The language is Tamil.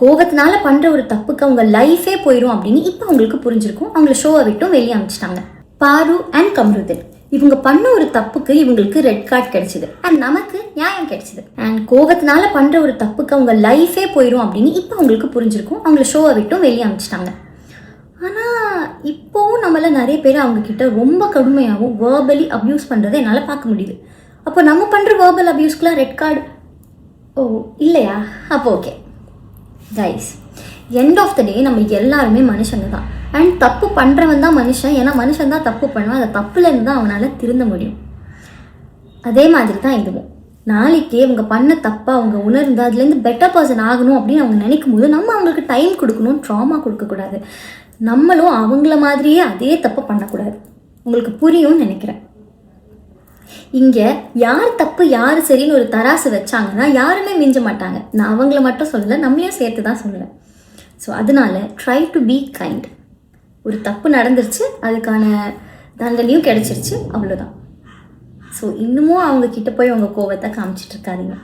கோபத்தினால பண்ணுற ஒரு தப்புக்கு அவங்க லைஃபே போயிடும் அப்படின்னு இப்போ அவங்களுக்கு புரிஞ்சிருக்கும். அவங்கள ஷோவை விட்டும் வெளியே அனுப்பிச்சிட்டாங்க. பாரு அண்ட் கம்ருதீன் இவங்க பண்ண ஒரு தப்புக்கு இவங்களுக்கு ரெட் கார்டு கிடைச்சிது அண்ட் நமக்கு நியாயம் கிடைச்சிது. அண்ட் கோபத்தினால பண்ணுற ஒரு தப்புக்கு அவங்க லைஃபே போயிடும் அப்படின்னு இப்போ அவங்களுக்கு புரிஞ்சிருக்கும். அவங்கள ஷோவை விட்டும் வெளியே அனுப்பிச்சிட்டாங்க. ஆனால் இப்போவும் நம்மள நிறைய பேர் அவங்கக்கிட்ட ரொம்ப கடுமையாகவும் வேர்பலி அப்யூஸ் பண்ணுறதை என்னால் பார்க்க முடியுது. அப்போ நம்ம பண்ணுற வேர்பல் அப்யூஸ்க்குலாம் ரெட் கார்டு இல்லையா? அப்போ okay guys, end of the day நம்ம எல்லாருமே மனுஷங்க தான். அண்ட் தப்பு பண்ணுறவன் தான் மனுஷன். ஏன்னா மனுஷன் தான் தப்பு பண்ணுவான். அந்த தப்புலேருந்து தான் அவனால் திருந்த முடியும். அதே மாதிரி தான் இதுவும். நாளைக்கே அவங்க பண்ண தப்பை அவங்க உணர்ந்து அதுலேருந்து பெட்டர் பர்சன் ஆகணும் அப்படின்னு அவங்க நினைக்கும் போது நம்ம அவங்களுக்கு டைம் கொடுக்கணும், ட்ராமா கொடுக்கக்கூடாது. நம்மளும் அவங்கள மாதிரியே அதே தப்பை பண்ணக்கூடாது. உங்களுக்கு புரியும்னு நினைக்கிறேன். இங்கே யார் தப்பு யார் சரின்னு ஒரு தராசு வச்சாங்கன்னா யாருமே மிஞ்ச மாட்டாங்க. நான் அவங்கள மட்டும் சொல்லலை, நம்மளையும் சேர்த்து தான் சொல்லலை. ஸோ அதனால ட்ரை டு பி கைண்ட். ஒரு தப்பு நடந்துருச்சு, அதுக்கான தண்டனையும் கிடைச்சிருச்சு, அவ்வளோதான். ஸோ இன்னமும் அவங்கக்கிட்ட போய் உங்கள் கோவத்தை காமிச்சிட்டு இருக்காதீங்க.